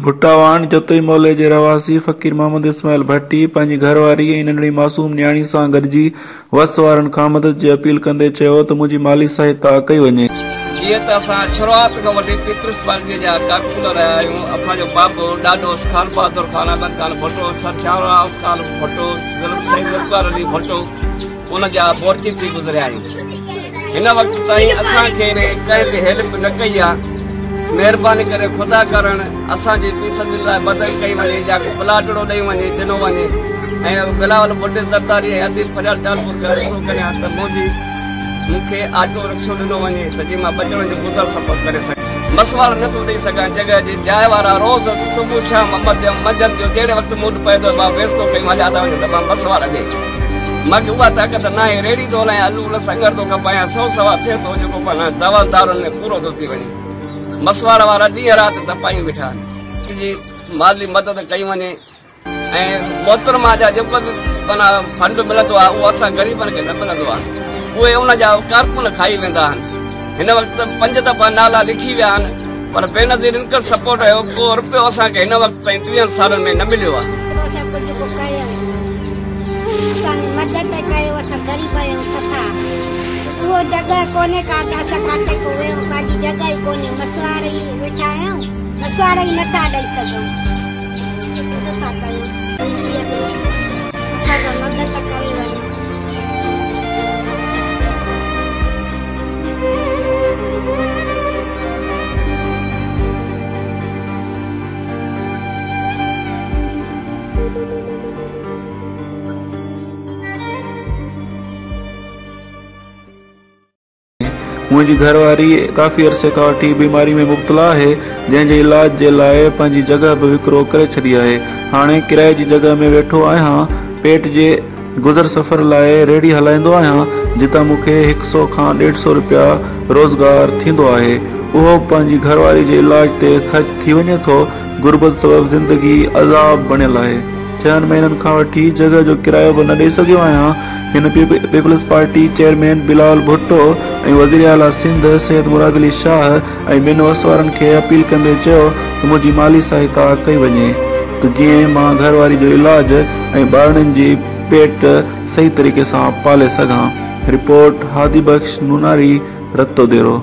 भुट्टावान जतोई मोहल्ले जे रवासी फ़कीर मोहम्मद इस्माइल भट्टी पंहिंजी घरवारी ऐं नंढड़ी मासूम न्याणी सां गॾिजी वस वारनि खां मदद जी अपील कंदे चयो त मुंहिंजी माली सहायता कई वञे। जीअं त असां शुरूआत खां वठी पीपल्स पार्टीअ जा कारकुन रहिया आहियूं। असांजो बाबो ॾाढो खान बहादुर खान अहमद खान भुट्टो, सर शाहराव खान भुट्टो, सईद ज़ुल्फ़िकार अली भुट्टो उन जा मोर्ची थी गुज़रिया आहियूं। हिन वक़्त ताईं असांखे कंहिं बि हेल्प न कई आहे। महिरबानी करे ख़ुदा करण असांजी फीसद लाइ मदद कई वञे, जाके प्लाटड़ो ॾेई वञे ॾिनो वञे ऐं बिलावल बुड्ढे ज़रदारी ऐं अदील फरियाद टालपुर करियां त मूंखे ऑटो रिक्शो ॾिनो वञे त जीअं मां बचण जो गुज़र सफ़र करे सघां। मसवाड़ नथो ॾेई सघां। जॻह जी जाइ वारा रोज़ सुबुह शाम मंझंदि जो जहिड़े वक़्तु मूड पए थो मां वेस्तो कई हलिया था वञे त मां मसवाड़ ॾे। मूंखे उहा ताक़त न आहे। रेड़ी थो हलायां, आलू उन संगर थो खपायां, 100 सवा थिए थो जेको पाण दवादारनि में पूरो थो थी वञे। मसवाड़ वारा ॾींहं राति तपायूं वेठा आहिनि जी माली मदद कई वञे ऐं मोहतरमा जा जेको बि माना फंड मिलंदो आहे उहो असां ग़रीबनि खे न मिलंदो आहे, उहे उन जा कारकुन खाई वेंदा आहिनि। हिन वक़्तु 5 दफ़ा नाला लिखी विया आहिनि पर बेनज़ीर इनकम सपोर्ट जो को रुपयो असांखे हिन वक़्तु ताईं 30 सालनि में न मिलियो आहे। वो जगह कोने का दासा काटे को वे बाजी जगह ही कोने मसवाड़ ही बैठा आयो, मसवाड़ ही नथा ॾेई सघूं। नथा कयूं असांजो मदद करे वञे। मुंहिंजी घरवारी काफ़ी अरसे खां वठी बीमारी में मुब्तला आहे, जंहिंजे इलाज जे लाइ पंहिंजी जॻह बि विकिरो करे छॾी आहे। हाणे किराए जी जॻह में वेठो आहियां। पेट जे गुज़र सफ़र लाइ रेड़ी हलाईंदो आहियां, जितां मूंखे 100 खां 150 रुपया रोज़गार थींदो आहे। उहो पंहिंजी घरवारी जे इलाज ते ख़र्च थी वञे थो। गुरबत सबबि ज़िंदगी अज़ाब बणियल आहे। 6 महीननि खां वठी जॻह जो किरायो बि न ॾेई सघियो आहियां। हिन पीपल्स पार्टी चेयरमैन बिलावल भुट्टो ऐं वज़ीर आला सिंध सैयद मुराद अली शाह ऐं ॿिनि वसवारनि खे अपील कंदे चयो त मुंहिंजी माली सहायता कई वञे त जीअं मां घरवारी जो इलाज ऐं ॿारनि जी पेट सही तरीक़े सां पाले सघां। रिपोर्ट हादी बख़्श नूनारी रतो देरो।